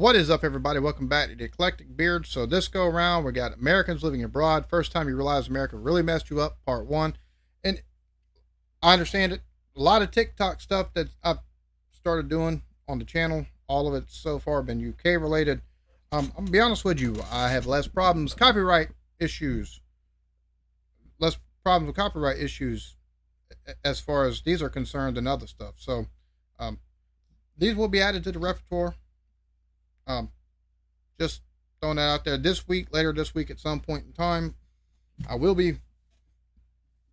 What is up, everybody? Welcome back to the Eclectic Beard. So this go around, we got Americans living abroad. First time you realize America really messed you up, part one. And I understand it. A lot of TikTok stuff that I've started doing on the channel, all of it so far been UK related. I'm gonna be honest with you, I have less problems, copyright issues, less problems with copyright issues as far as these are concerned than other stuff. So um, these will be added to the repertoire. Um, just throwing that out there this week, later this week at some point in time, I will be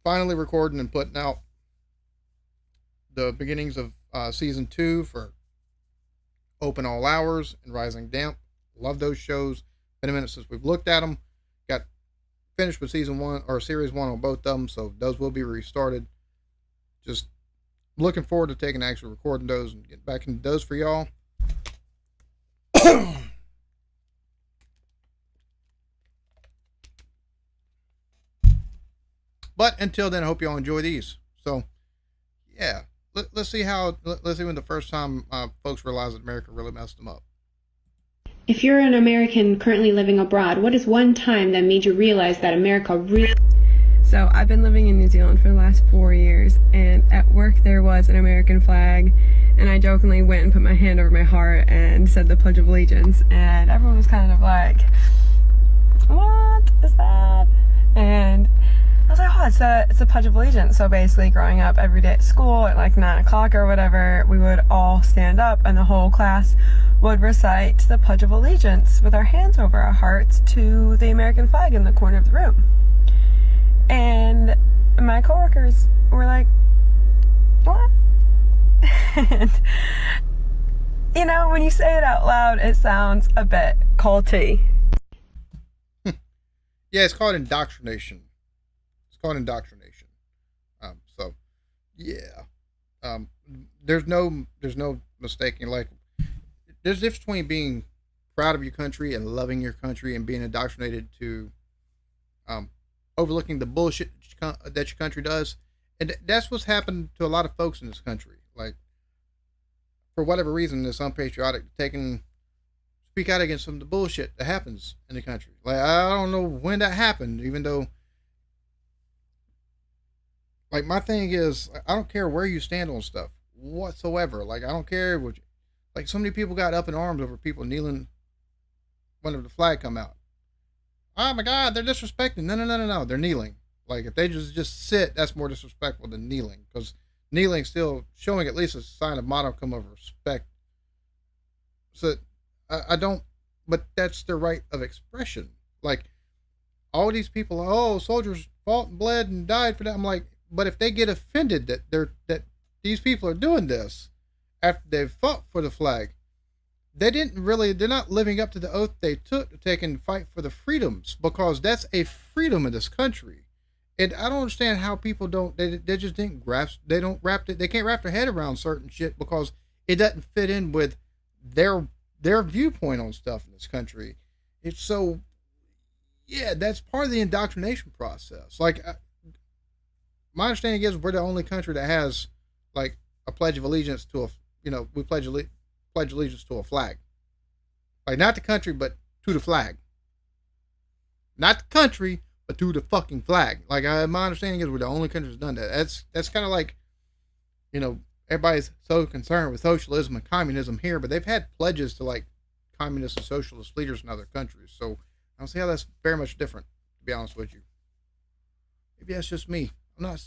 finally recording and putting out the beginnings of season 2 for Open All Hours and Rising Damp. Love those shows. Been a minute since we've looked at them. Got finished with season 1 or series 1 on both of them, so those will be restarted. Just looking forward to taking actual recording those and getting back into those for y'all. But until then, I hope y'all enjoy these. So, yeah, let's see when the first time folks realize that America really messed them up. If you're an American currently living abroad, what is one time that made you realize that America really... So I've been living in New Zealand for the last 4 years, and at work there was an American flag, and I jokingly went and put my hand over my heart and said the Pledge of Allegiance, and everyone was kind of like, what is that? And I was like, oh, it's a Pledge of Allegiance. So basically growing up every day at school at like 9 o'clock or whatever, we would all stand up and the whole class would recite the Pledge of Allegiance with our hands over our hearts to the American flag in the corner of the room. And my coworkers were like, what? And, you know, when you say it out loud, it sounds a bit culty. Yeah, it's called indoctrination. It's called indoctrination. So, yeah. There's no mistaking. Like, there's a difference between being proud of your country and loving your country and being indoctrinated to overlooking the bullshit that your country does. And that's what's happened to a lot of folks in this country. Like, for whatever reason, it's unpatriotic to speak out against some of the bullshit that happens in the country. Like, I don't know when that happened, even though, like, my thing is, I don't care where you stand on stuff whatsoever. Like, I don't care what, like, so many people got up in arms over people kneeling whenever the flag come out. Oh my God, they're disrespecting. No. They're kneeling. Like, if they just sit, that's more disrespectful than kneeling. Because kneeling still showing at least a sign of modicum of respect. So, I don't, but that's their right of expression. Like, all these people, oh, soldiers fought and bled and died for that. I'm like, but if they get offended that these people are doing this after they've fought for the flag, they're not living up to the oath they took to take and fight for the freedoms, because that's a freedom in this country. And I don't understand how people they just didn't grasp, they can't wrap their head around certain shit because it doesn't fit in with their viewpoint on stuff in this country. It's so, yeah, that's part of the indoctrination process. Like, my understanding is we're the only country that has, like, a pledge of allegiance to we pledge allegiance to a flag. Like, not the country, but to the flag. Not the country, but to the fucking flag. Like, my understanding is we're the only country that's done that. That's kind of like, everybody's so concerned with socialism and communism here, but they've had pledges to, like, communist and socialist leaders in other countries. So I don't see how that's very much different, to be honest with you. Maybe that's just me. I'm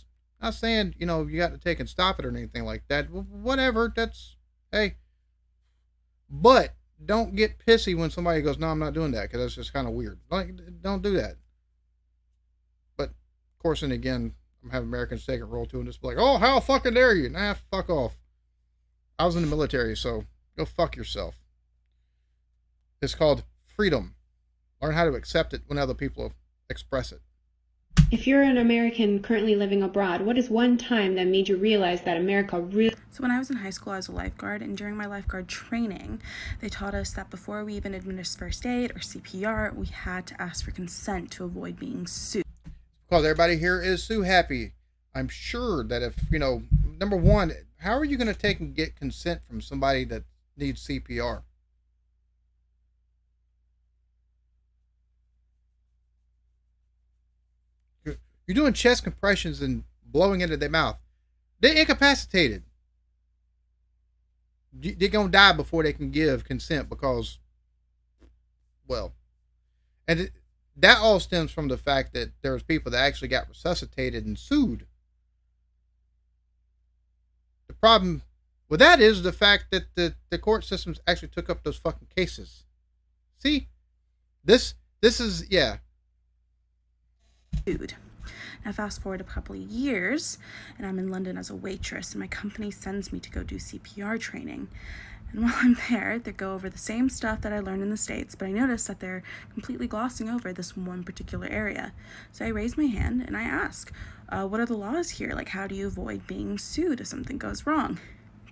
not saying, you got to take and stop it or anything like that. Whatever, that's, hey. But don't get pissy when somebody goes, no, I'm not doing that, because that's just kind of weird. Like, don't do that. But, of course, and again, I'm having Americans take a role too and just be like, oh, how fucking dare you? Nah, fuck off. I was in the military, so go fuck yourself. It's called freedom. Learn how to accept it when other people express it. If you're an American currently living abroad, what is one time that made you realize that America really... So when I was in high school, I was a lifeguard, and during my lifeguard training, they taught us that before we even administer first aid or CPR, we had to ask for consent to avoid being sued. Because everybody here is sue happy. I'm sure that if, number one, how are you going to take and get consent from somebody that needs CPR? You're doing chest compressions and blowing into their mouth. They're incapacitated. They're going to die before they can give consent because, well, and that all stems from the fact that there was people that actually got resuscitated and sued. The problem with that is the fact that the court systems actually took up those fucking cases. See, this is, yeah. Food. Now fast forward a couple of years, and I'm in London as a waitress, and my company sends me to go do CPR training. And while I'm there, they go over the same stuff that I learned in the States, but I notice that they're completely glossing over this one particular area. So I raise my hand and I ask, what are the laws here? Like, how do you avoid being sued if something goes wrong?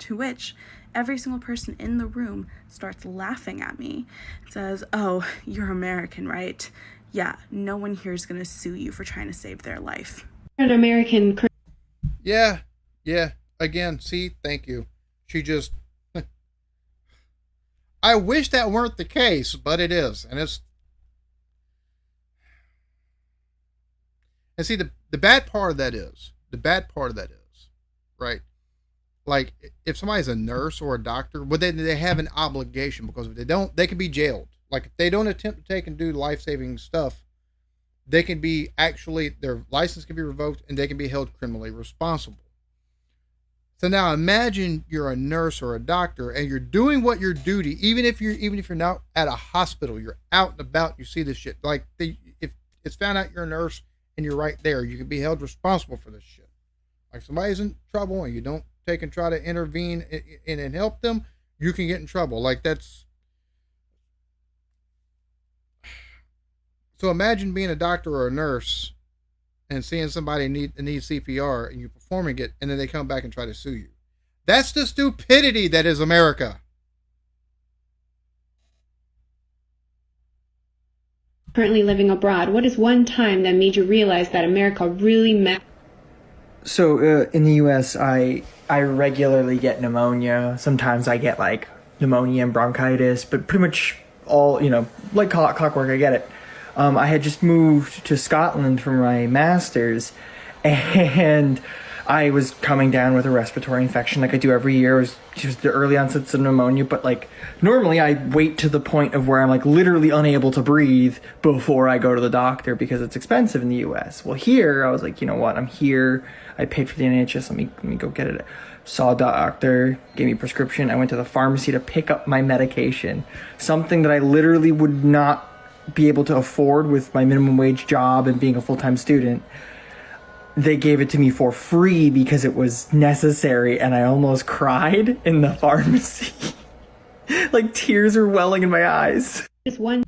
To which every single person in the room starts laughing at me and says, oh, you're American, right? Yeah, no one here is going to sue you for trying to save their life. An American. Yeah. Again, see, thank you. She just... I wish that weren't the case, but it is. And it's... And see, the bad part of that is, right? Like, if somebody's a nurse or a doctor, well, they have an obligation, because if they don't, they can be jailed. Like, if they don't attempt to take and do life-saving stuff, they can be actually, their license can be revoked and they can be held criminally responsible. So now imagine you're a nurse or a doctor and you're doing what your duty, even if you're not at a hospital, you're out and about, you see this shit. Like, if it's found out you're a nurse and you're right there, you can be held responsible for this shit. Like, somebody's in trouble and you don't take and try to intervene and help them, you can get in trouble. Like, that's... So imagine being a doctor or a nurse and seeing somebody need CPR and you performing it, and then they come back and try to sue you. That's the stupidity that is America. Currently living abroad, what is one time that made you realize that America really matters? So in the U.S., I regularly get pneumonia. Sometimes I get like pneumonia and bronchitis, but pretty much all, like clockwork, I get it. I had just moved to Scotland for my master's, and I was coming down with a respiratory infection like I do every year. It was just the early onsets of pneumonia, but like normally I wait to the point of where I'm like literally unable to breathe before I go to the doctor because it's expensive in the US. Well, here I was like, you know what, I'm here. I paid for the NHS. Let me go get it. Saw a doctor, gave me a prescription. I went to the pharmacy to pick up my medication, something that I literally would not be able to afford with my minimum wage job and being a full-time student. They gave it to me for free because it was necessary, and I almost cried in the pharmacy. Like, tears were welling in my eyes. Just one.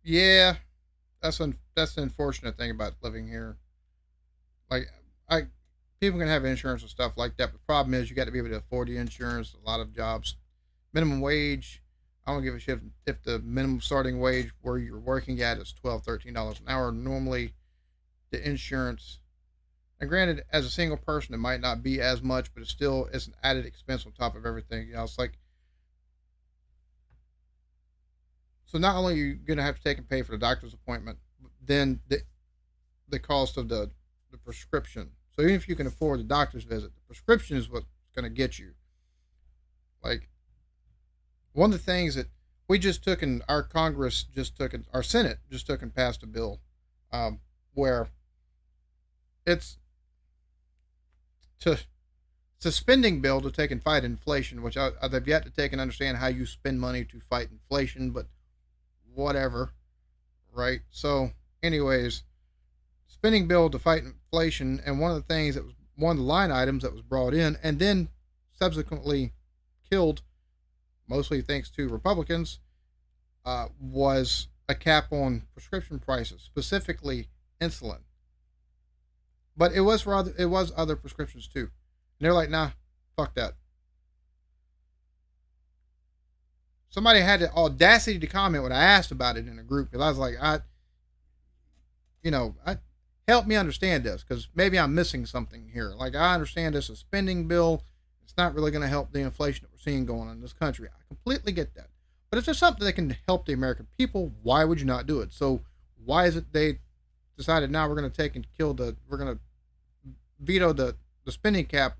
Yeah, that's the unfortunate thing about living here. Like, people can have insurance and stuff like that, but the problem is you got to be able to afford the insurance. A lot of jobs, minimum wage, I don't give a shit if the minimum starting wage where you're working at is $12, $13 an hour. Normally, the insurance, and granted, as a single person, it might not be as much, but it's an added expense on top of everything. It's like, so not only are you going to have to take and pay for the doctor's appointment, but then the cost of the prescription. So even if you can afford the doctor's visit, the prescription is what's going to get you. Like, one of the things that we just took and our Congress just took and our Senate just took and passed a bill where it's a spending bill to take and fight inflation, which I've yet to take and understand how you spend money to fight inflation, but whatever, right? So anyways, spending bill to fight inflation, and one of the things that was one of the line items that was brought in and then subsequently killed, mostly thanks to Republicans, was a cap on prescription prices, specifically insulin. But it was other prescriptions too. And they're like, nah, fuck that. Somebody had the audacity to comment when I asked about it in a group, because I was like, help me understand this, because maybe I'm missing something here. Like, I understand this is a spending bill. It's not really going to help the inflation that we're seeing going on in this country. I completely get that. But if there's something that can help the American people, why would you not do it? So why is it they decided now we're going to take and we're going to veto the spending cap,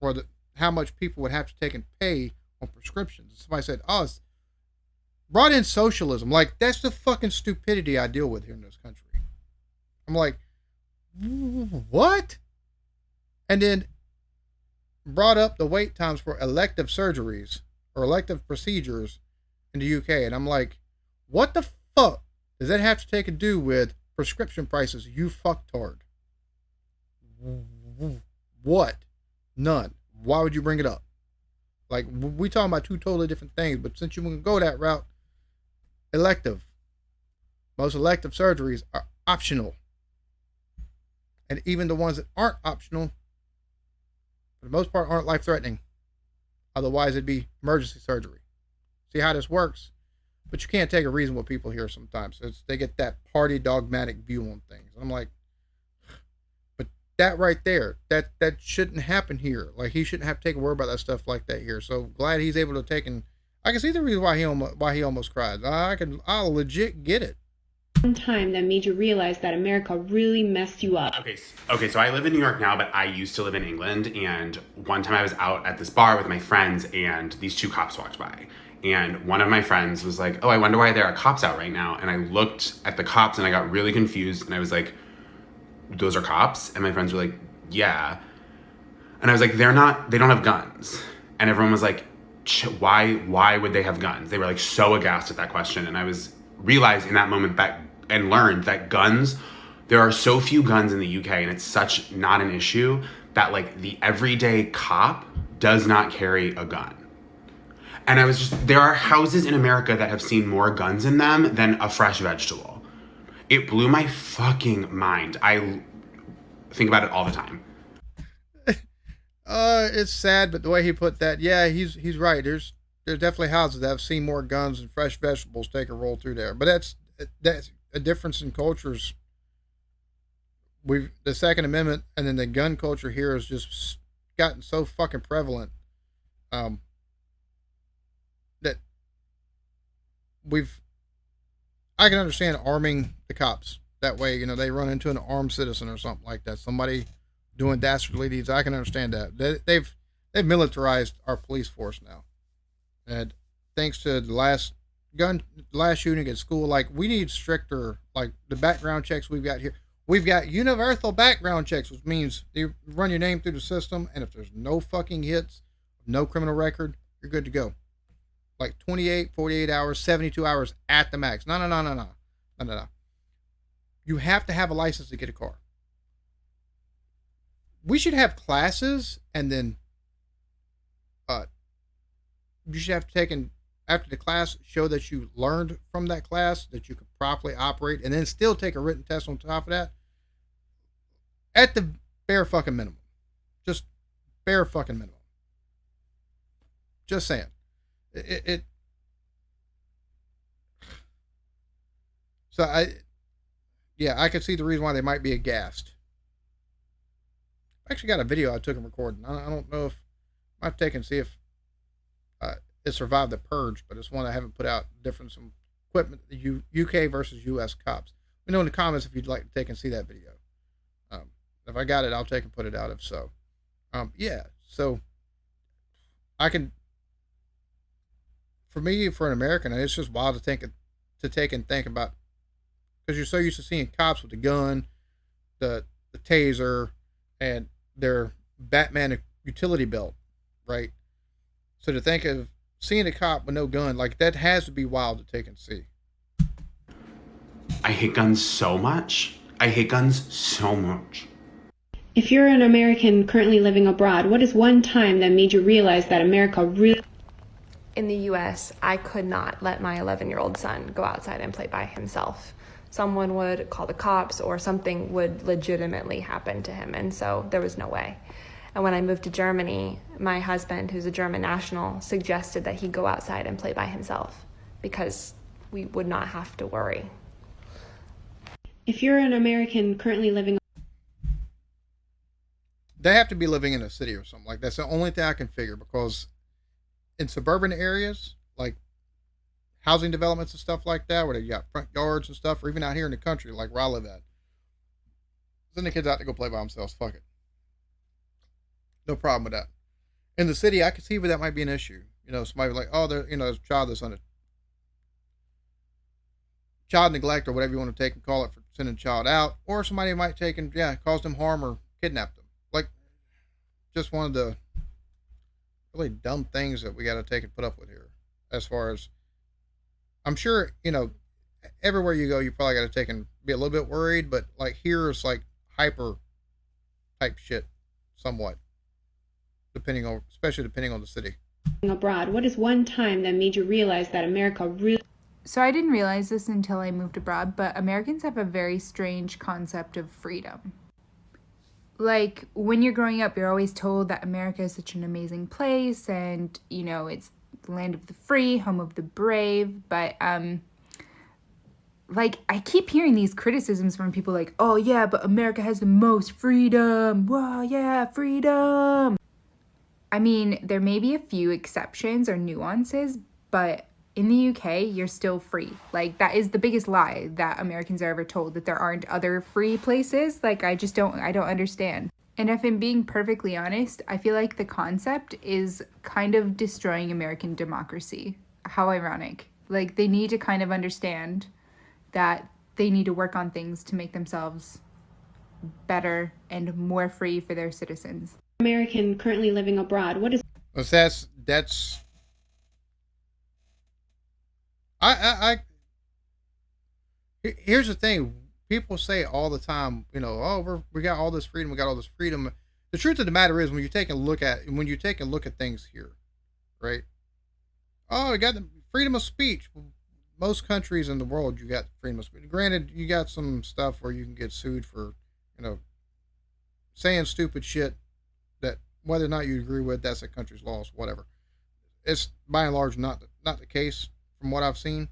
or how much people would have to take and pay on prescriptions? Somebody said, oh, it's brought in socialism. Like, that's the fucking stupidity I deal with here in this country. I'm like, what? And then brought up the wait times for elective surgeries or elective procedures in the UK. And I'm like, what the fuck does that have to take and do with prescription prices, you fucktard? What? None. Why would you bring it up? Like, we talking about two totally different things, but since you want to go that route, most elective surgeries are optional. And even the ones that aren't optional, for the most part, aren't life-threatening. Otherwise, it'd be emergency surgery. See how this works? But you can't take a reasonable people here sometimes. They get that party dogmatic view on things. I'm like, but that right there, that shouldn't happen here. Like, he shouldn't have to take a word about that stuff like that here. So glad he's able to take and I can see the reason why he almost cried. I'll legit get it. One time that made you realize that America really messed you up. Okay, so I live in New York now, but I used to live in England, and one time I was out at this bar with my friends, and these two cops walked by. And one of my friends was like, oh, I wonder why there are cops out right now. And I looked at the cops, and I got really confused, and I was like, those are cops? And my friends were like, yeah. And I was like, they don't have guns. And everyone was like, why would they have guns? They were like so aghast at that question. And I realized in that moment and learned that guns, there are so few guns in the UK, and it's such not an issue that like the everyday cop does not carry a gun. And there are houses in America that have seen more guns in them than a fresh vegetable. It blew my fucking mind. I think about it all the time. It's sad, but the way he put that, yeah, he's right. There's definitely houses that have seen more guns and fresh vegetables take a roll through there. But that's a difference in cultures. The Second Amendment and then the gun culture here has just gotten so fucking prevalent. That I can understand arming the cops that way. They run into an armed citizen or something like that. Somebody doing dastardly deeds. I can understand that. They've militarized our police force now, and thanks to the last shooting at school, like, we need stricter, like, the background checks we've got here. We've got universal background checks, which means you run your name through the system, and if there's no fucking hits, no criminal record, you're good to go. Like 28, 48 hours, 72 hours at the max. No. You have to have a license to get a car. We should have classes, and then you should have to take, and after the class, show that you learned from that class, that you could properly operate, and then still take a written test on top of that. At the bare fucking minimum. Just bare fucking minimum. Just saying. So I could see the reason why they might be aghast. I actually got a video I took and recording. I don't know if I might take and see if it survived the purge, but it's one I haven't put out. Difference in equipment, UK versus US cops. Let me know in the comments if you'd like to take and see that video. If I got it, I'll take and put it out. If so, so I can. For me, for an American, it's just wild to take and think about, because you're so used to seeing cops with the gun, the taser, and their Batman utility belt, right? So to think of seeing a cop with no gun, like, that has to be wild to take and see. I hate guns so much. If you're an American currently living abroad, what is one time that made you realize that America really... In the US, I could not let my 11-year-old son go outside and play by himself. Someone would call the cops, or something would legitimately happen to him, and so there was no way. And when I moved to Germany, my husband, who's a German national, suggested that he go outside and play by himself because we would not have to worry. If you're an American currently living... They have to be living in a city or something. Like, that's the only thing I can figure, because in suburban areas, like, housing developments and stuff like that, where they got front yards and stuff, or even out here in the country, like where I live at. Send the kids out to go play by themselves. Fuck it. No problem with that. In the city, I could see where that might be an issue. Somebody like, oh, there's a child that's on a child neglect or whatever you want to take and call it for sending a child out, or somebody might take and cause them harm or kidnap them. Like, just one of the really dumb things that we got to take and put up with here. As far as, I'm sure, everywhere you go, you probably got to take and be a little bit worried, but like here it's like hyper type shit, somewhat, especially depending on the city. Abroad, what is one time that made you realize that America really... So I didn't realize this until I moved abroad, but Americans have a very strange concept of freedom. Like, when you're growing up, you're always told that America is such an amazing place and, it's the land of the free, home of the brave, but, like, I keep hearing these criticisms from people like, oh yeah, but America has the most freedom. Wow, yeah, freedom. I mean, there may be a few exceptions or nuances, but in the UK, you're still free. Like, that is the biggest lie that Americans are ever told, that there aren't other free places. Like, I don't understand. And if I'm being perfectly honest, I feel like the concept is kind of destroying American democracy. How ironic. Like, they need to kind of understand that they need to work on things to make themselves better and more free for their citizens. American currently living abroad, what is... Well, that's here's the thing. People say all the time, oh, we got all this freedom, we got all this freedom. The truth of the matter is, when you take a look at things here, right? Oh, we got the freedom of speech. Most countries in the world, you got freedom of speech. Granted, you got some stuff where you can get sued for, saying stupid shit that whether or not you agree with, that's a country's laws, whatever. It's by and large not the case from what I've seen.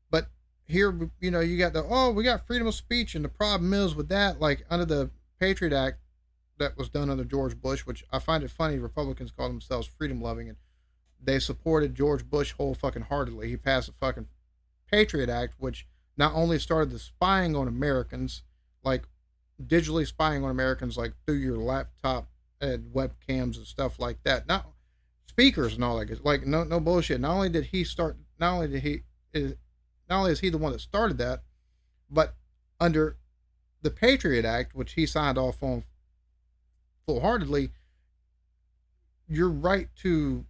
But here, you got we got freedom of speech, and the problem is with that, like under the Patriot Act that was done under George Bush, which I find it funny, Republicans call themselves freedom loving, and they supported George Bush whole fucking heartedly. He passed the fucking Patriot Act, which not only started the spying on Americans, like digitally spying on Americans, like through your laptop and webcams and stuff like that, not speakers and all that, like no bullshit. Not only is he the one that started that, but under the Patriot Act, which he signed off on full-heartedly, your right to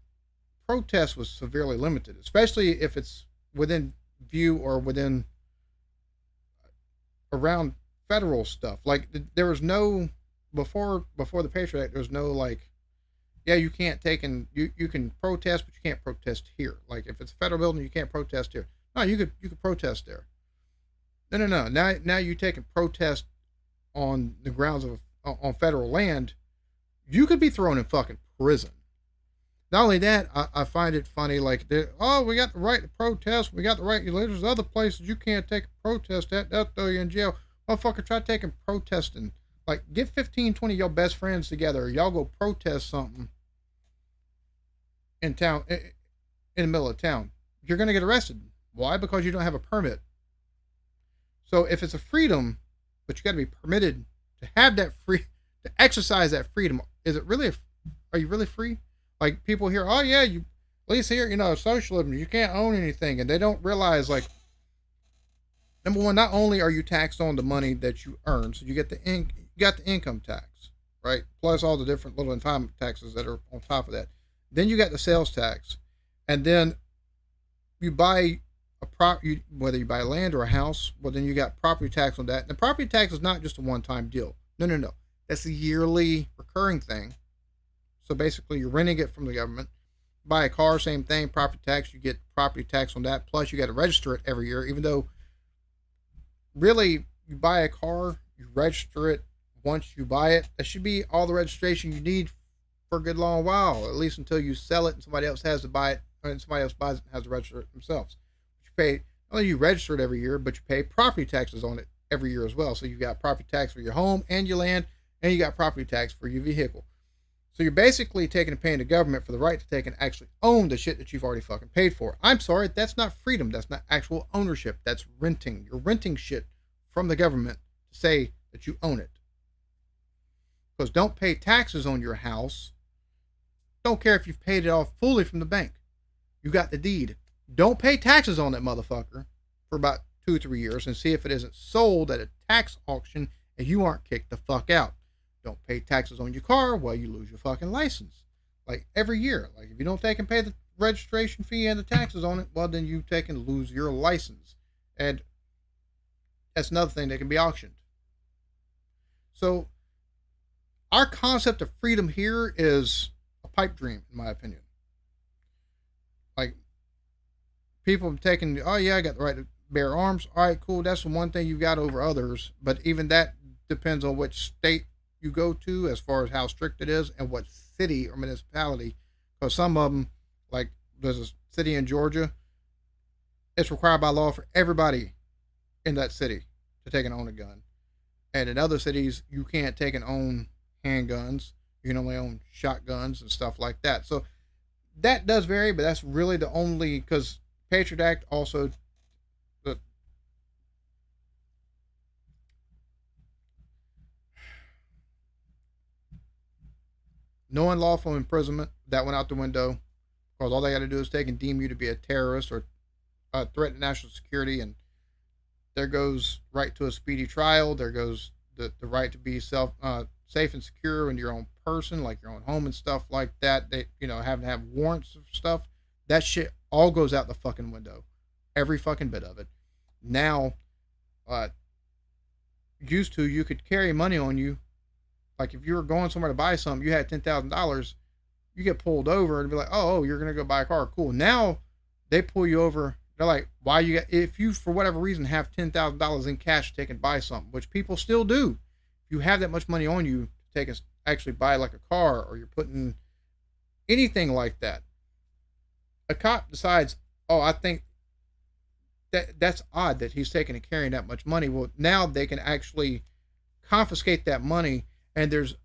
protest was severely limited, especially if it's within view or within around federal stuff. Like there was no before the Patriot Act. There was no like, yeah, you can't take and you can protest, but you can't protest here. Like if it's a federal building, you can't protest here. No, you could protest there. No. Now you take and protest on the grounds of on federal land. You could be thrown in fucking prison. Not only that, I find it funny, like, we got the right to protest. We got the right. There's other places you can't take a protest at. They'll throw you in jail. Motherfucker, try taking protesting. Like, get 15, 20 of your best friends together. Y'all go protest something in town, in the middle of town. You're going to get arrested. Why? Because you don't have a permit. So if it's a freedom, but you got to be permitted to have that to exercise that freedom, are you really free? Like people hear, oh yeah, you at least here, socialism, you can't own anything, and they don't realize, like, number one, not only are you taxed on the money that you earn, so you get the income tax, right? Plus all the different little entitlement taxes that are on top of that. Then you got the sales tax, and then you buy whether you buy land or a house, well then you got property tax on that. And the property tax is not just a one-time deal. No. That's a yearly recurring thing. So basically, you're renting it from the government. Buy a car, same thing, property tax. You get property tax on that. Plus, you got to register it every year. Even though, really, you buy a car, you register it once you buy it. That should be all the registration you need for a good long while, at least until you sell it and somebody else has to buy it, and somebody else buys it and has to register it themselves. You pay, not only you register it every year, but you pay property taxes on it every year as well. So you've got property tax for your home and your land, and you got property tax for your vehicle. So you're basically taking and paying the government for the right to take and actually own the shit that you've already fucking paid for. I'm sorry, that's not freedom. That's not actual ownership. That's renting. You're renting shit from the government to say that you own it. Because don't pay taxes on your house. Don't care if you've paid it off fully from the bank. You got the deed. Don't pay taxes on that motherfucker for about 2 or 3 years and see if it isn't sold at a tax auction and you aren't kicked the fuck out. Don't pay taxes on your car, well, you lose your fucking license. Like every year. Like if you don't take and pay the registration fee and the taxes on it, well, then you take and lose your license. And that's another thing that can be auctioned. So our concept of freedom here is a pipe dream, in my opinion. Like people taking, oh yeah, I got the right to bear arms. All right, cool. That's the one thing you've got over others. But even that depends on which state you go to as far as how strict it is and what city or municipality. Because some of them, like there's a city in Georgia, it's required by law for everybody in that city to take and own a gun. And in other cities, you can't take and own handguns. You can only own shotguns and stuff like that. So that does vary, but that's really the only, because Patriot Act also, no unlawful imprisonment, that went out the window. Because all they got to do is take and deem you to be a terrorist or a threat to national security, and there goes right to a speedy trial. There goes the right to be safe and secure in your own person, like your own home and stuff like that. They, having to have warrants of stuff. That shit all goes out the fucking window. Every fucking bit of it. Now, used to, you could carry money on you. Like if you were going somewhere to buy something, you had $10,000, you get pulled over and be like, oh, you're gonna go buy a car, cool. Now they pull you over. They're like, why you got? If you for whatever reason have $10,000 in cash to take and buy something, which people still do, if you have that much money on you to take and actually buy like a car, or you're putting anything like that, a cop decides, oh, I think that's odd that he's taking and carrying that much money. Well, now they can actually confiscate that money. And there's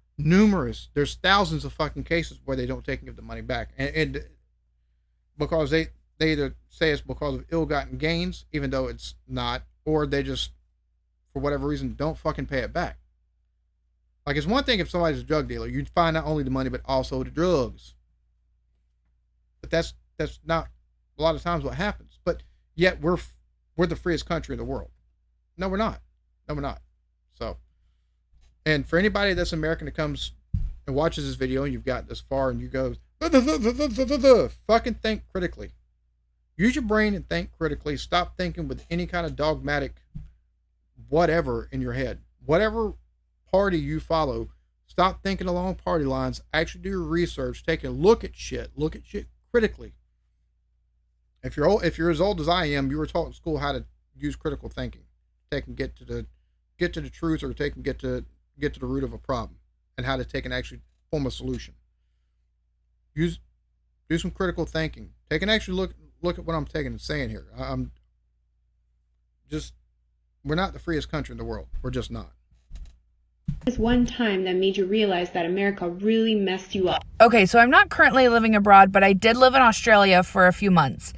thousands of fucking cases where they don't take and give the money back. And because they either say it's because of ill-gotten gains, even though it's not, or they just, for whatever reason, don't fucking pay it back. Like it's one thing if somebody's a drug dealer, you'd find not only the money, but also the drugs. But that's not a lot of times what happens. But yet we're the freest country in the world. No, we're not. So. And for anybody that's American that comes and watches this video and you've got this far and you go, fucking think critically. Use your brain and think critically. Stop thinking with any kind of dogmatic whatever in your head. Whatever party you follow, stop thinking along party lines. Actually do your research. Take a look at shit. Look at shit critically. If you're as old as I am, you were taught in school how to use critical thinking. Take and get to the truth, or take and get to the root of a problem, and how to take and actually form a solution. Do some critical thinking. Take and actually look at what I'm taking and saying here. We're not the freest country in the world. We're just not. This one time that made you realize that America really messed you up. Okay, so I'm not currently living abroad, but I did live in Australia for a few months.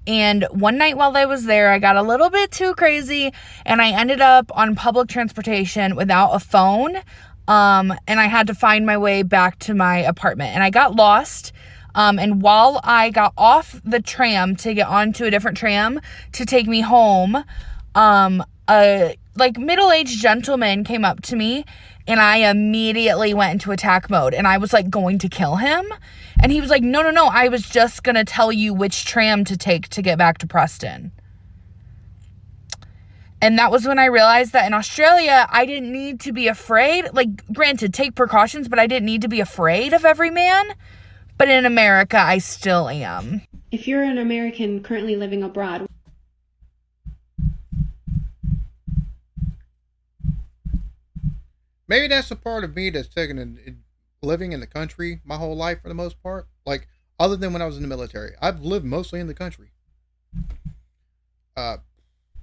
And one night while I was there, I got a little bit too crazy and I ended up on public transportation without a phone. And I had to find my way back to my apartment and I got lost. And while I got off the tram to get onto a different tram to take me home, a middle-aged gentleman came up to me and I immediately went into attack mode and I was like going to kill him. And he was like, no, I was just going to tell you which tram to take to get back to Preston. And that was when I realized that in Australia, I didn't need to be afraid. Like, granted, take precautions, but I didn't need to be afraid of every man. But in America, I still am. If you're an American currently living abroad, maybe that's the part of me that's taken and living in the country my whole life for the most part. Like, other than when I was in the military, I've lived mostly in the country.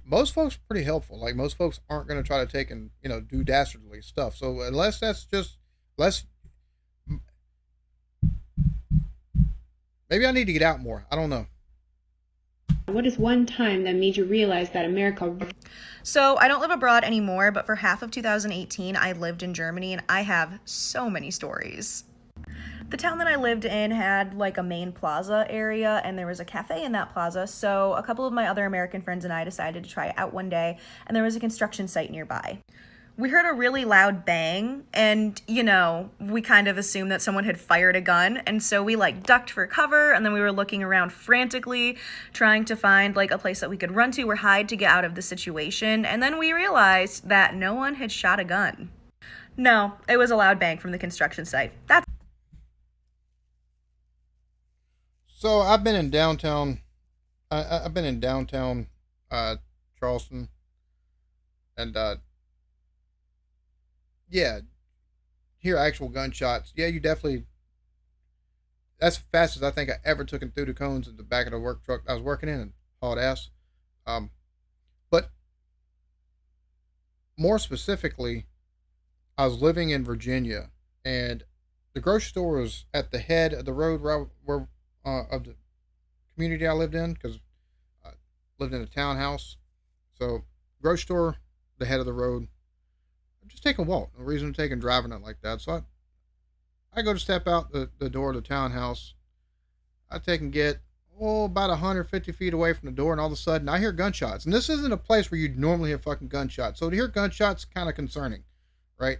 Most folks are pretty helpful. Like, most folks aren't going to try to take and, do dastardly stuff. So unless Maybe I need to get out more. I don't know. What is one time that made you realize that America... So I don't live abroad anymore, but for half of 2018, I lived in Germany, and I have so many stories. The town that I lived in had like a main plaza area, and there was a cafe in that plaza, so a couple of my other American friends and I decided to try it out one day, and there was a construction site nearby. We heard a really loud bang, and, you know, we kind of assumed that someone had fired a gun, and so we, like, ducked for cover, and then we were looking around frantically, trying to find, like, a place that we could run to or hide to get out of the situation, and then we realized that no one had shot a gun. No, it was a loud bang from the construction site. That's... So I've been in downtown. I've been in downtown Charleston, and yeah, hear actual gunshots. Yeah, you definitely. That's the fastest I think I ever took him through the cones in the back of the work truck I was working in and hauled ass. But more specifically, I was living in Virginia, and the grocery store was at the head of the road where of the community I lived in, because I lived in a townhouse. So grocery store, the head of the road. Just take a walk. No reason to take and driving it like that. So I go to step out the door of the townhouse. I take and get about 150 feet away from the door, and all of a sudden I hear gunshots. And this isn't a place where you'd normally hear fucking gunshots. So to hear gunshots kind of concerning, right?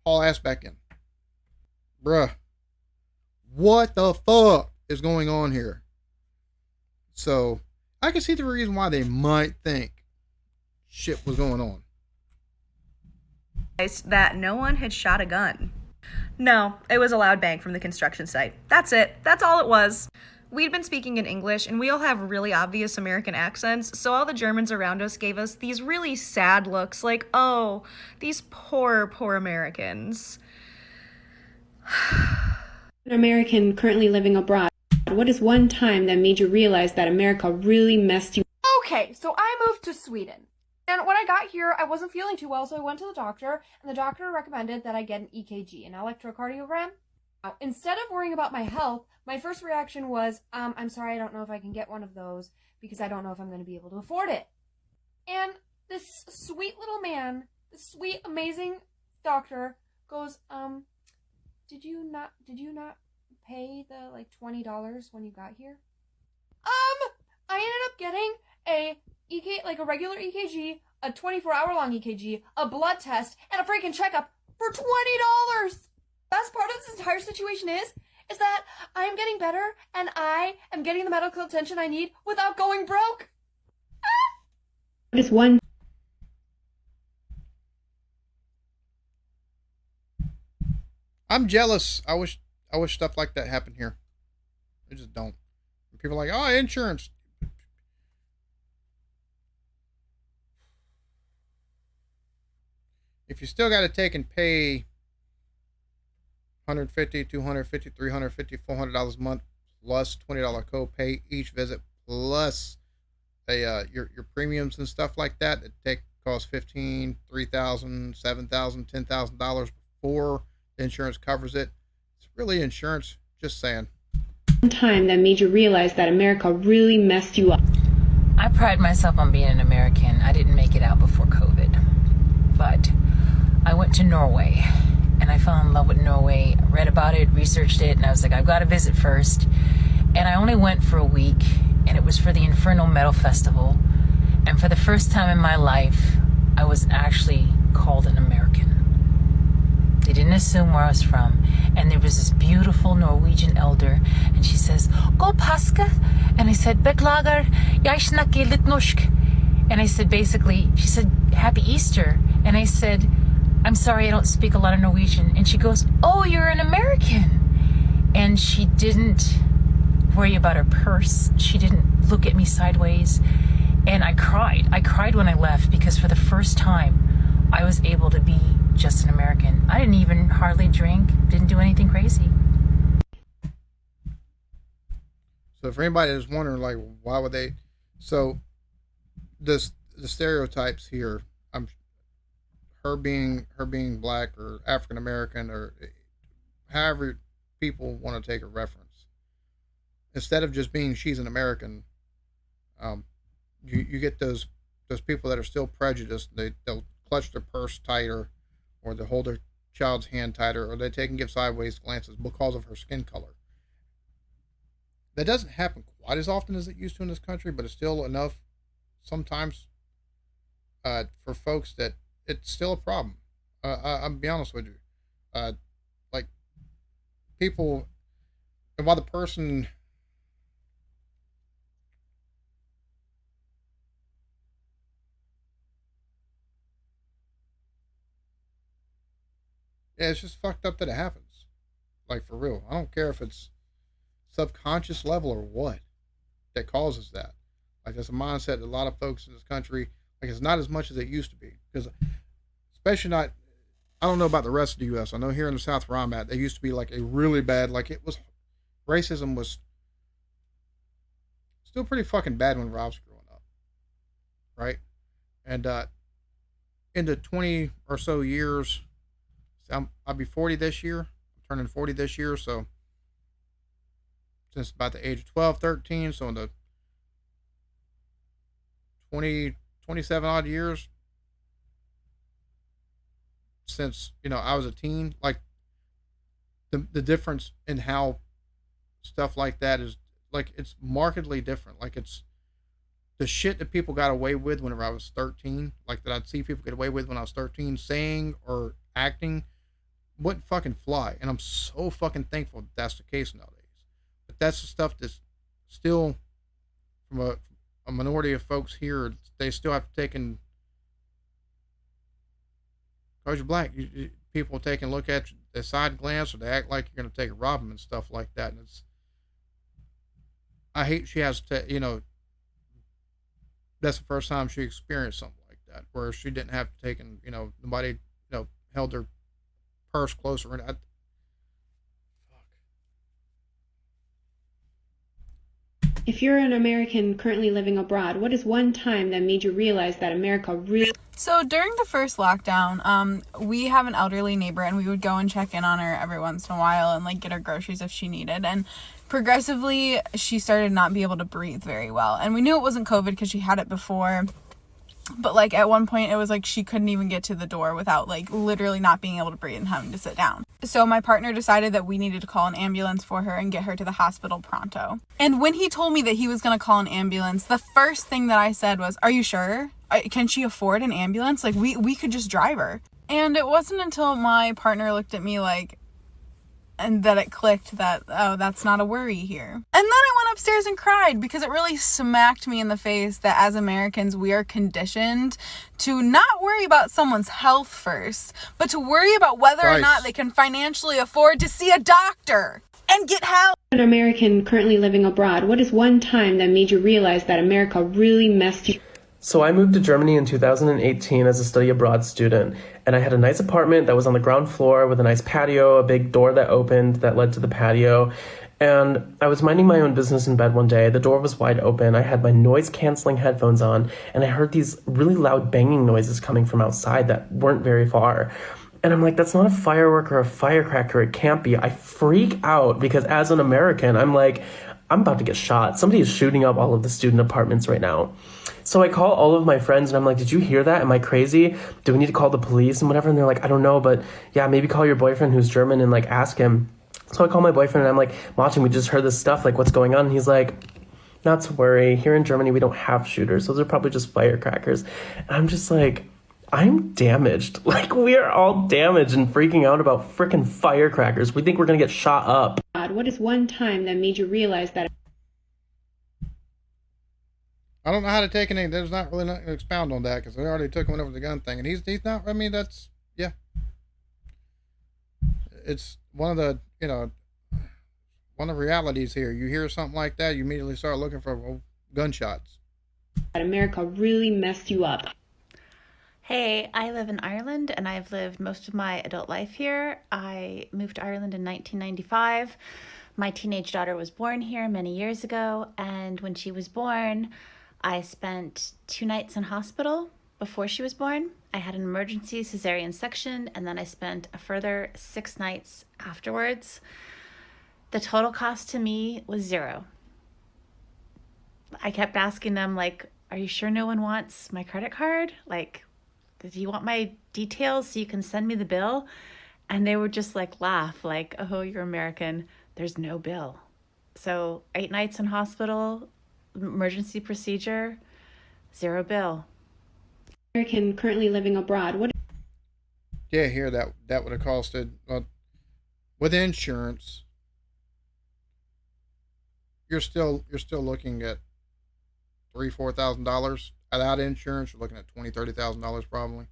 Haul ass back in. Bruh. What the fuck is going on here? So I can see the reason why they might think shit was going on. That no one had shot a gun. No, it was a loud bang from the construction site. That's it. That's all it was. We'd been speaking in English, and we all have really obvious American accents, so all the Germans around us gave us these really sad looks, like, oh, these poor, poor Americans. An American currently living abroad, what is one time that made you realize that America really messed you... Okay, so I moved to Sweden. And when I got here, I wasn't feeling too well, so I went to the doctor, and the doctor recommended that I get an EKG, an electrocardiogram. Now, instead of worrying about my health, my first reaction was, I'm sorry, I don't know if I can get one of those, because I don't know if I'm going to be able to afford it. And this sweet little man, this sweet, amazing doctor goes, did you not pay the, like, $20 when you got here? I ended up getting a regular EKG, a 24-hour-long EKG, a blood test, and a freaking checkup for $20. Best part of this entire situation is that I am getting better, and I am getting the medical attention I need without going broke. What is one... I'm jealous. I wish stuff like that happened here. I just don't. People are like, oh, insurance. If you still got to take and pay $150, $250, $350, $400 a month plus $20 copay each visit, plus your premiums and stuff like that, cost $15,000, $3,000, $7,000, $10,000 before the insurance covers it. It's really insurance. Just saying. One time that made you realize that America really messed you up. I pride myself on being an American. I didn't make it out before COVID, but I went to Norway, and I fell in love with Norway. I read about it, researched it, and I was like, I've got to visit first. And I only went for a week, and it was for the Infernal Metal Festival. And for the first time in my life, I was actually called an American. They didn't assume where I was from. And there was this beautiful Norwegian elder, and she says, "God påske." And I said, "Beklager, jeg snakker litt norsk." And I said, basically, she said, "Happy Easter." And I said, "I'm sorry, I don't speak a lot of Norwegian." And she goes, "Oh, you're an American." And she didn't worry about her purse. She didn't look at me sideways. And I cried. I cried when I left, because for the first time, I was able to be just an American. I didn't even hardly drink, didn't do anything crazy. So for anybody that's wondering, like, why would they? So the stereotypes here, her being black or African American or however people want to take a reference, instead of just being she's an American, you get those people that are still prejudiced. They'll clutch their purse tighter, or they'll hold their child's hand tighter, or they take and give sideways glances because of her skin color. That doesn't happen quite as often as it used to in this country, but it's still enough sometimes for folks that it's still a problem. I'll be honest with you. Like people, and while the person, yeah, it's just fucked up that it happens. Like for real. I don't care if it's subconscious level or what that causes that. Like that's a mindset that a lot of folks in this country, like it's not as much as it used to be. Because especially not, I don't know about the rest of the U.S. I know here in the South where I'm at, there used to be like a really bad, like it was, racism was still pretty fucking bad when I was growing up, right? And in the 20 or so years, I'll be 40 this year. I'm turning 40 this year, so since about the age of 12, 13, so in the 27 odd years since, I was a teen, like the difference in how stuff like that is, like, it's markedly different. Like it's the shit that people got away with whenever I was 13, like that I'd see people get away with when I was 13, saying or acting wouldn't fucking fly. And I'm so fucking thankful that's the case nowadays. But that's the stuff that's still, from a minority of folks here, they still have to take in, because you're black, people take and look at you, they side glance, or they act like you're going to take a rob them and stuff like that. And I hate she has to, that's the first time she experienced something like that, where she didn't have to take and, nobody, held her purse closer. And If you're an American currently living abroad, what is one time that made you realize that America really... So during the first lockdown, we have an elderly neighbor, and we would go and check in on her every once in a while and like get her groceries if she needed. And progressively, she started not be able to breathe very well. And we knew it wasn't COVID because she had it before. But like at one point it was like she couldn't even get to the door without like literally not being able to breathe and having to sit down. So my partner decided that we needed to call an ambulance for her and get her to the hospital pronto. And when he told me that he was going to call an ambulance, the first thing that I said was, "Are you sure? Can she afford an ambulance? Like we could just drive her." And it wasn't until my partner looked at me like, and that it clicked that, oh, that's not a worry here. And then I went upstairs and cried because it really smacked me in the face that as Americans, we are conditioned to not worry about someone's health first, but to worry about whether or not they can financially afford to see a doctor and get help. An American currently living abroad, what is one time that made you realize that America really messed you? So I moved to Germany in 2018 as a study abroad student, and I had a nice apartment that was on the ground floor with a nice patio, a big door that opened that led to the patio. And I was minding my own business in bed one day. The door was wide open. I had my noise-canceling headphones on, and I heard these really loud banging noises coming from outside that weren't very far. And I'm like, that's not a firework or a firecracker. It can't be. I freak out because as an American, I'm like, I'm about to get shot. Somebody is shooting up all of the student apartments right now. So I call all of my friends and I'm like, did you hear that? Am I crazy? Do we need to call the police and whatever? And they're like, I don't know, but yeah, maybe call your boyfriend who's German and like ask him. So I call my boyfriend and I'm like, watching, we just heard this stuff, like what's going on? And he's like, not to worry. Here in Germany, we don't have shooters. Those are probably just firecrackers. And I'm just like, I'm damaged. Like we are all damaged and freaking out about freaking firecrackers. We think we're going to get shot up. What is one time that made you realize that? I don't know how to take anything. There's not really nothing to expound on that because we already took one over the gun thing, and he's not. I mean, that's, yeah. It's one of the one of the realities here. You hear something like that, you immediately start looking for gunshots. That America really messed you up. Hey, I live in Ireland and I've lived most of my adult life here. I moved to Ireland in 1995. My teenage daughter was born here many years ago, and when she was born, I spent 2 nights in hospital before she was born. I had an emergency cesarean section, and then I spent a further 6 nights afterwards. The total cost to me was $0. I kept asking them, like, are you sure no one wants my credit card? Like, do you want my details so you can send me the bill? And they would just like laugh, like, oh, you're American. There's no bill. So 8 nights in hospital, emergency procedure, 0 bill. American currently living abroad. What? Yeah, here that would have costed with insurance. You're still looking at $3,000-$4,000 without insurance. You're looking at $20,000-$30,000 probably.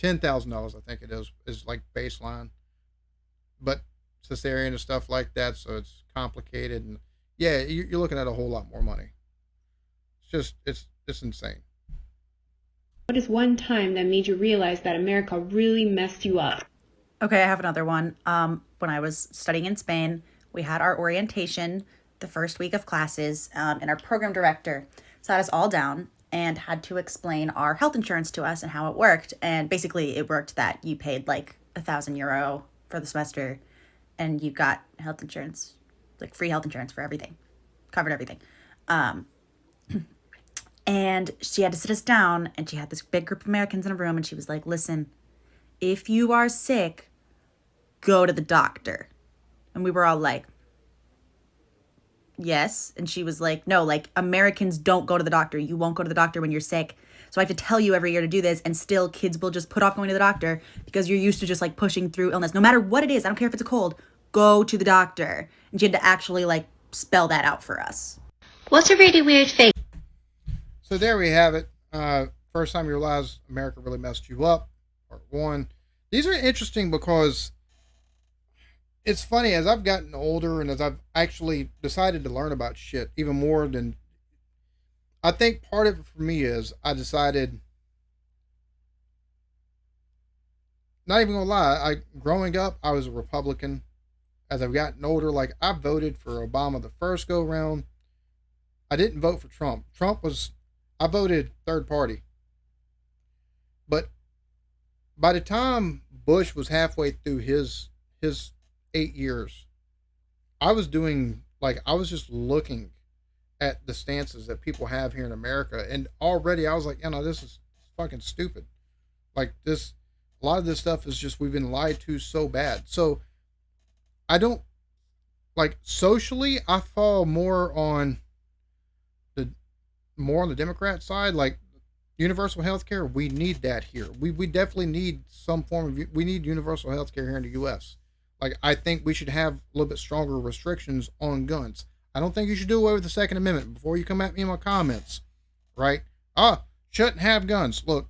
$10,000 I think it is like baseline, but cesarean and stuff like that, so it's complicated and yeah, you're looking at a whole lot more money. It's insane. What is one time that made you realize that America really messed you up? Okay, I have another one. When I was studying in Spain, we had our orientation the first week of classes, and our program director sat us all down and had to explain our health insurance to us and how it worked. And basically, it worked that you paid like €1,000 for the semester, and you got health insurance, like free health insurance for everything, covered everything. And she had to sit us down, and she had this big group of Americans in a room, and she was like, listen, if you are sick, go to the doctor. And we were all like, yes. And she was like, no, like Americans don't go to the doctor. You won't go to the doctor when you're sick. So I have to tell you every year to do this. And still kids will just put off going to the doctor because you're used to just like pushing through illness. No matter what it is, I don't care if it's a cold, go to the doctor. And she had to actually like spell that out for us. What's a really weird thing? So there we have it. First time you realize America really messed you up. Part 1. These are interesting because it's funny, as I've gotten older and as I've actually decided to learn about shit even more than, I think part of it for me is I decided, not even gonna lie, growing up, I was a Republican. As I've gotten older, like I voted for Obama the first go round. I didn't vote for Trump. I voted third party. But by the time Bush was halfway through his 8 years, I was just looking at the stances that people have here in America, and already I was like, this is fucking stupid. Like this, a lot of this stuff is just, we've been lied to so bad. So I don't, like, socially, I fall more on the Democrat side. Like universal health care, we need that here. We definitely need some form of, we need universal health care here in the US. Like, I think we should have a little bit stronger restrictions on guns. I don't think you should do away with the Second Amendment. Before you come at me in my comments, right? Shouldn't have guns. Look,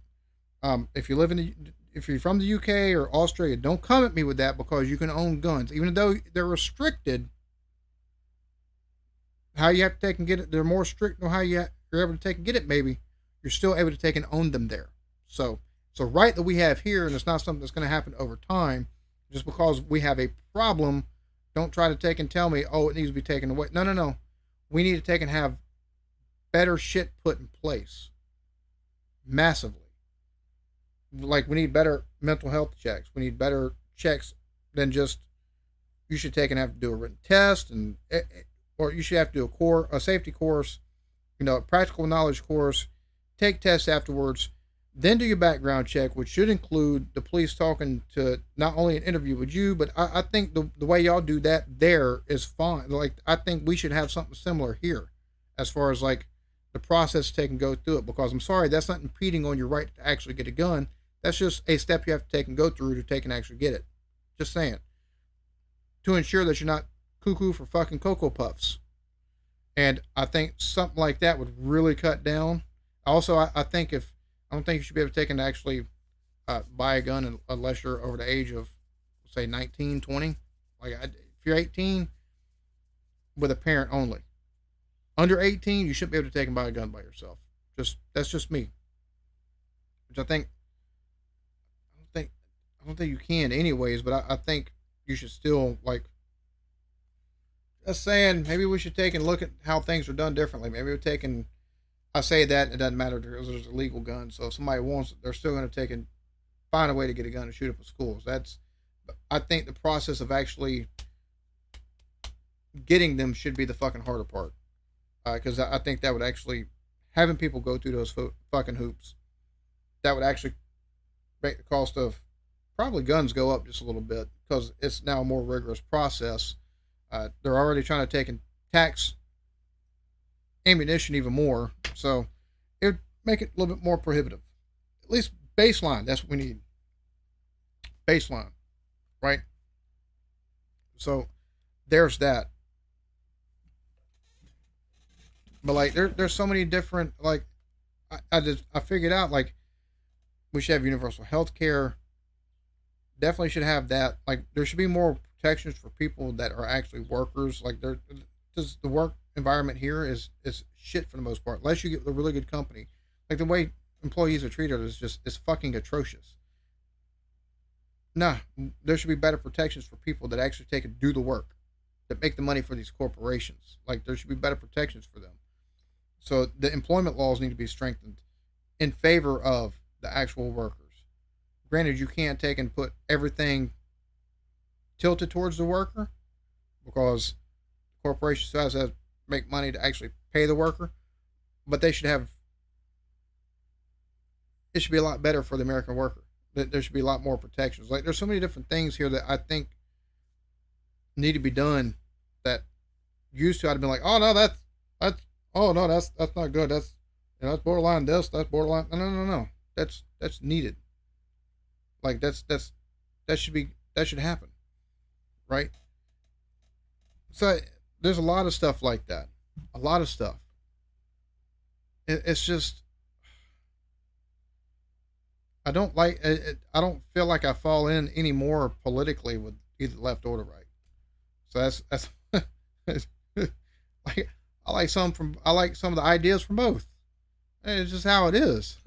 if you're from the UK or Australia, don't come at me with that because you can own guns, even though they're restricted. How you have to take and get it, they're more strict on how you're able to take and get it. Maybe you're still able to take and own them there. So it's a right that we have here, and it's not something that's going to happen over time. Just because we have a problem, don't try to take and tell me, it needs to be taken away. No. We need to take and have better shit put in place. Massively. Like, we need better mental health checks. We need better checks than just, you should take and have to do a written test, or you should have to do a safety course, a practical knowledge course, take tests afterwards, then do your background check, which should include the police talking to not only an interview with you, but I think the way y'all do that there is fine. Like, I think we should have something similar here as far as like the process to take and go through it, because I'm sorry, that's not impeding on your right to actually get a gun. That's just a step you have to take and go through to take and actually get it. Just saying. To ensure that you're not cuckoo for fucking Cocoa Puffs. And I think something like that would really cut down. Also, I don't think you should be able to take and actually buy a gun unless you're over the age of, say, 19, 20. Like, if you're 18, with a parent only. Under 18, you shouldn't be able to take and buy a gun by yourself. That's just me. Which I don't think you can anyways, but I think you should still, like, just saying, maybe we should take and look at how things are done differently. Maybe we're taking, I say that, it doesn't matter because there's a legal gun. So if somebody wants it, they're still going to take and find a way to get a gun and shoot up at schools. I think the process of actually getting them should be the fucking harder part. because I think that would actually, having people go through those fucking hoops, that would actually make the cost of probably guns go up just a little bit because it's now a more rigorous process. They're already trying to take and tax ammunition even more, so it would make it a little bit more prohibitive. At least baseline. That's what we need. Baseline, right? So there's that. But like, there's so many different like. I figured out like we should have universal health care. Definitely should have that. Like there should be more protections for people that are actually workers. Like there, just the work environment here is shit for the most part. Unless you get a really good company, like the way employees are treated is fucking atrocious. Nah, there should be better protections for people that actually take and do the work, that make the money for these corporations. Like there should be better protections for them. So the employment laws need to be strengthened in favor of the actual workers. Granted, you can't take and put everything tilted towards the worker because the corporation still has to make money to actually pay the worker, but they should have. It should be a lot better for the American worker. There should be a lot more protections. Like there's so many different things here that I think need to be done that used to I'd have been like, oh no, that's oh no, that's not good. That's borderline this, that's borderline. No. That's needed. Like that should happen, right? So there's a lot of stuff like that. A lot of stuff. It's just I don't like it. I don't feel like I fall in anymore politically with either left or the right. So that's like I like some of the ideas from both. And it's just how it is.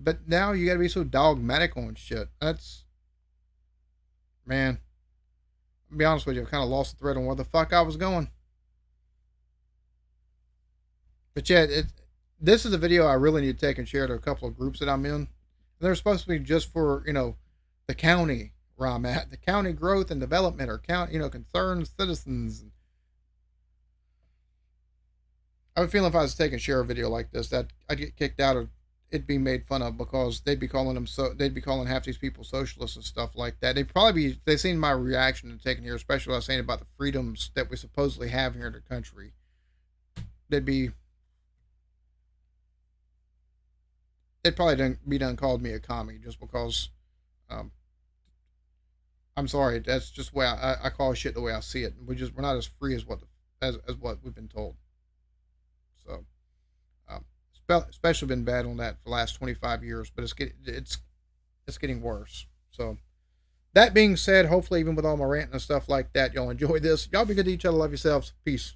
But now you got to be so dogmatic on shit. That's man. I'll be honest with you, I've kind of lost the thread on where the fuck I was going. But yeah, this is a video I really need to take and share to a couple of groups that I'm in. They're supposed to be just for, the county where I'm at, the county growth and development or concerned citizens. I have a feeling if I was to take and share a video like this, that I'd get kicked out or it'd be made fun of because they'd be calling half these people socialists and stuff like that. They've seen my reaction to taking here, especially what I was saying about the freedoms that we supposedly have here in the country. They'd probably be done called me a commie just because I'm sorry, that's just the way I call shit the way I see it. We're not as free as what we've been told. So especially been bad on that for the last 25 years, but it's getting worse. So that being said, hopefully even with all my ranting and stuff like that, y'all enjoy this. Y'all be good to each other, love yourselves, peace.